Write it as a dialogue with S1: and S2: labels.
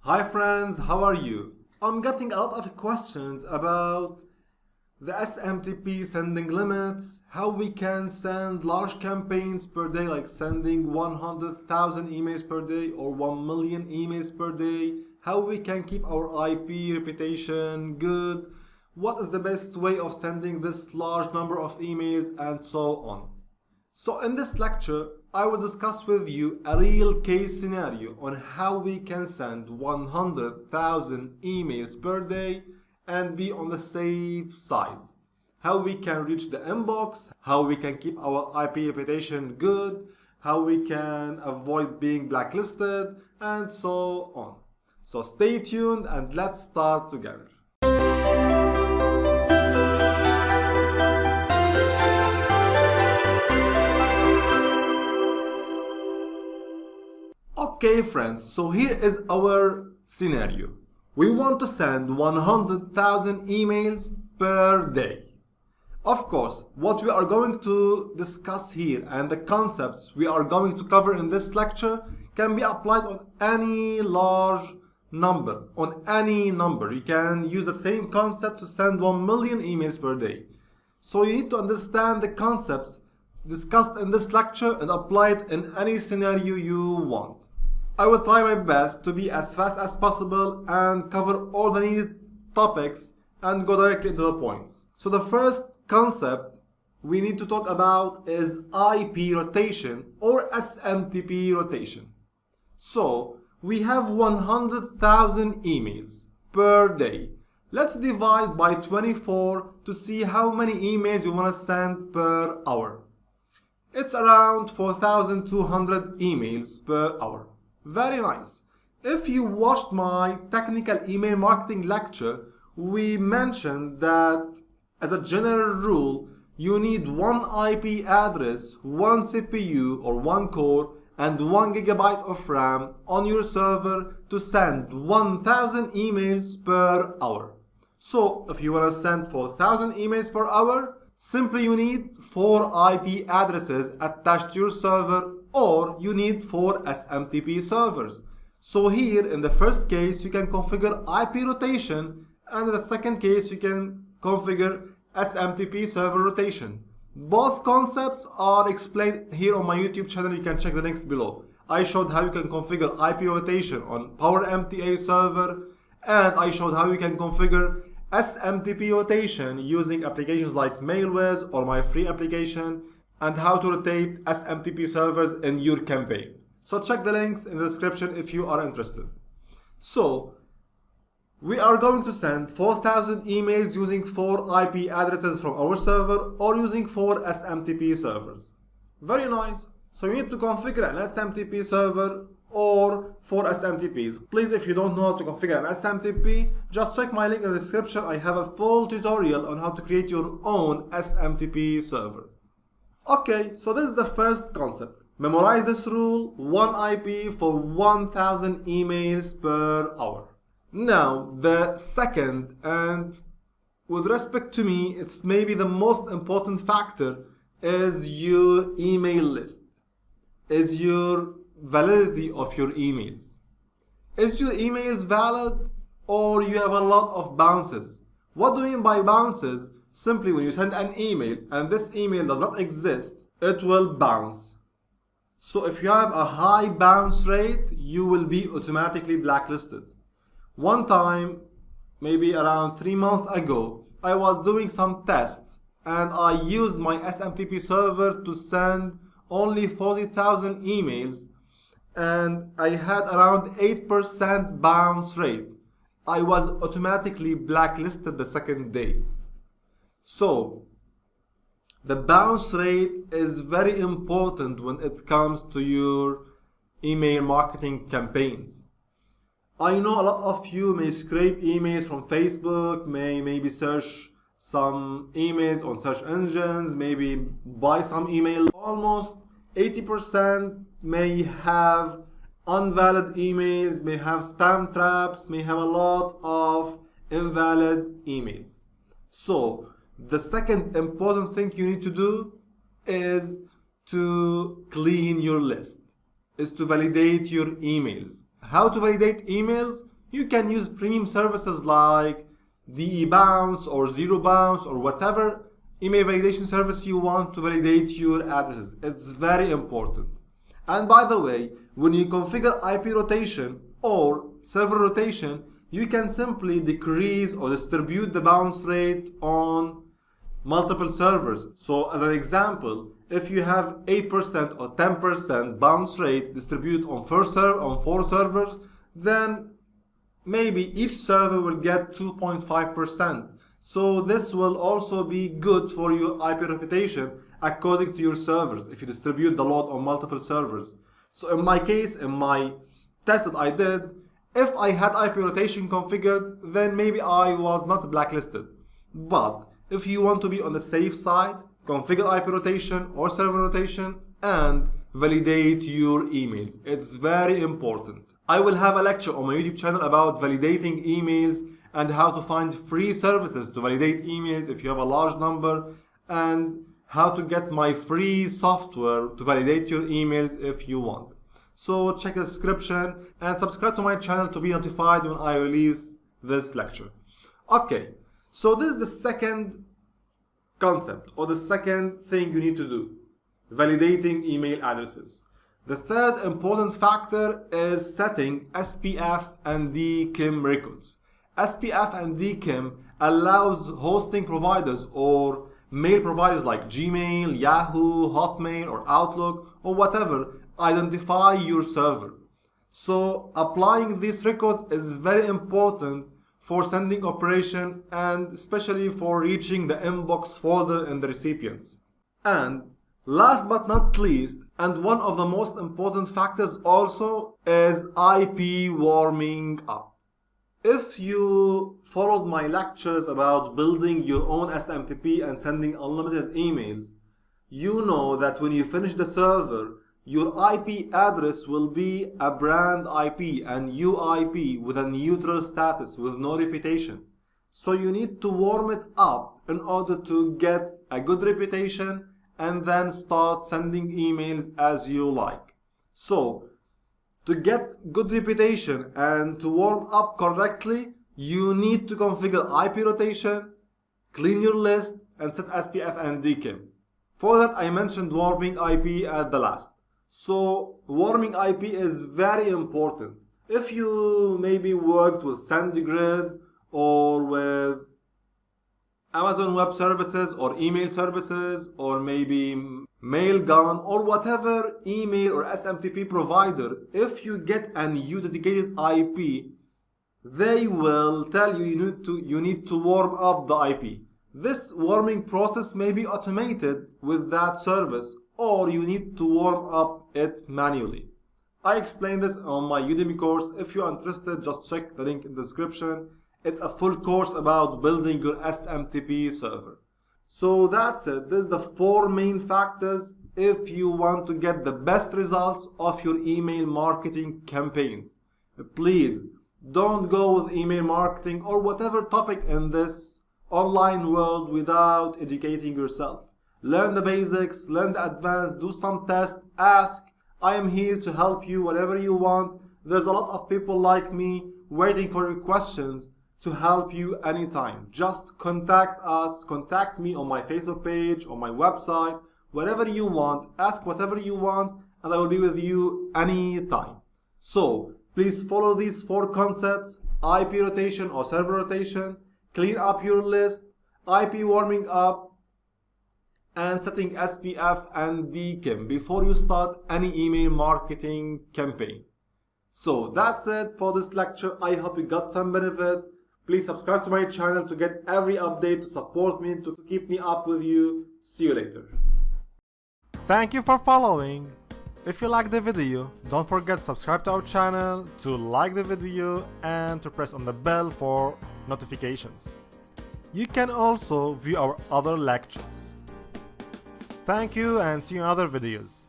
S1: Hi friends, how are you? I'm getting a lot of questions about the SMTP sending limits, how we can send large campaigns per day, like sending 100,000 emails per day or 1 million emails per day, how we can keep our IP reputation good, what is the best way of sending this large number of emails, and so on. So in this lecture, I will discuss with you a real case scenario on how we can send 100,000 emails per day and be on the safe side. How we can reach the inbox, how we can keep our IP reputation good, how we can avoid being blacklisted, and so on. So stay tuned and let's start together. Okay friends, so here is our scenario. We want to send 100,000 emails per day. Of course, what we are going to discuss here and the concepts we are going to cover in this lecture can be applied on any large number, You can use the same concept to send 1 million emails per day. So you need to understand the concepts discussed in this lecture and apply it in any scenario you want. I will try my best to be as fast as possible and cover all the needed topics and go directly into the points. So the first concept we need to talk about is IP rotation or SMTP rotation. So we have 100,000 emails per day. Let's divide by 24 to see how many emails you want to send per hour. It's around 4,200 emails per hour. Very nice. If you watched my technical email marketing lecture, we mentioned that as a general rule, you need one IP address, one CPU or one core, and 1 GB of RAM on your server to send 1,000 emails per hour. So if you want to send 4,000 emails per hour, simply you need 4 IP addresses attached to your server, or you need 4 SMTP servers. So here in the first case you can configure IP rotation, and in the second case you can configure SMTP server rotation. Both concepts are explained here on my YouTube channel. You can check the links below. I showed how you can configure IP rotation on PowerMTA server, and I showed how you can configure SMTP rotation using applications like Mailwiz or my free application, and how to rotate SMTP servers in your campaign. So check the links in the description if you are interested. So we are going to send 4,000 emails using 4 IP addresses from our server or using 4 SMTP servers. Very nice. So you need to configure an SMTP server or 4 SMTPs. Please, if you don't know how to configure an SMTP, just check my link in the description. I have a full tutorial on how to create your own SMTP server. Okay, so this is the first concept. Memorize this rule: 1 IP for 1,000 emails per hour. Now, the second, and with respect to me, it's maybe the most important factor, is your email list. Is your validity of your emails. Is your emails valid, or you have a lot of bounces? What do you mean by bounces? Simply, when you send an email and this email does not exist, it will bounce. So if you have a high bounce rate, you will be automatically blacklisted. One time, maybe around 3 months ago, I was doing some tests and I used my SMTP server to send only 40,000 emails, and I had around 8% bounce rate. I was automatically blacklisted the second day. So the bounce rate is very important when it comes to your email marketing campaigns. I know a lot of you may scrape emails from Facebook, maybe search some emails on search engines, maybe buy some email. Almost 80% may have invalid emails, may have spam traps, may have a lot of invalid emails. So the second important thing you need to do is to clean your list, is to validate your emails. How to validate emails? You can use premium services like DE bounce or zero bounce or whatever email validation service you want to validate your addresses. It's very important. And by the way, when you configure IP rotation or server rotation, you can simply decrease or distribute the bounce rate on multiple servers. So as an example, if you have 8% or 10% bounce rate distributed on 4 servers, then maybe each server will get 2.5%. So this will also be good for your IP reputation according to your servers if you distribute the load on multiple servers. So in my case, in my test that I did, if I had IP rotation configured, then maybe I was not blacklisted. But if you want to be on the safe side, configure IP rotation or server rotation and validate your emails. It's very important. I will have a lecture on my YouTube channel about validating emails and how to find free services to validate emails if you have a large number, and how to get my free software to validate your emails if you want. So check the description and subscribe to my channel to be notified when I release this lecture. Okay, so this is the second concept or the second thing you need to do, validating email addresses. The third important factor is setting SPF and DKIM records. SPF and DKIM allows hosting providers or mail providers like Gmail, Yahoo, Hotmail, or Outlook, or whatever, identify your server. So applying these records is very important for sending operation and especially for reaching the inbox folder in the recipients. And last but not least, and one of the most important factors also, is IP warming up. If you followed my lectures about building your own SMTP and sending unlimited emails, you know that when you finish the server, your IP address will be a brand IP and UIP with a neutral status with no reputation. So you need to warm it up in order to get a good reputation and then start sending emails as you like. So to get good reputation and to warm up correctly, you need to configure IP rotation, clean your list, and set SPF and DKIM. For that, I mentioned warming IP at the last. So warming IP is very important. If you maybe worked with SendGrid or with Amazon Web Services or email services or maybe Mailgun or whatever email or SMTP provider, if you get a new dedicated IP, they will tell you you need to warm up the IP. This warming process may be automated with that service, or you need to warm up it manually. I explained this on my Udemy course. If you're interested, just check the link in the description. It's a full course about building your SMTP server. So that's it. These are the 4 main factors if you want to get the best results of your email marketing campaigns. Please don't go with email marketing or whatever topic in this online world without educating yourself. Learn the basics, learn the advanced, do some tests, ask. I am here to help you whatever you want. There's a lot of people like me waiting for your questions to help you anytime. Just contact us, contact me on my Facebook page, on my website, whatever you want, ask whatever you want, and I will be with you anytime. So please follow these 4 concepts: IP rotation or server rotation, clean up your list, IP warming up, and setting SPF and DKIM before you start any email marketing campaign. So that's it for this lecture. I hope you got some benefit. Please subscribe to my channel to get every update, to support me, to keep me up with you. See you later. Thank you for following. If you like the video, don't forget to subscribe to our channel, to like the video, and to press on the bell for notifications. You can also view our other lectures. Thank you and see you in other videos.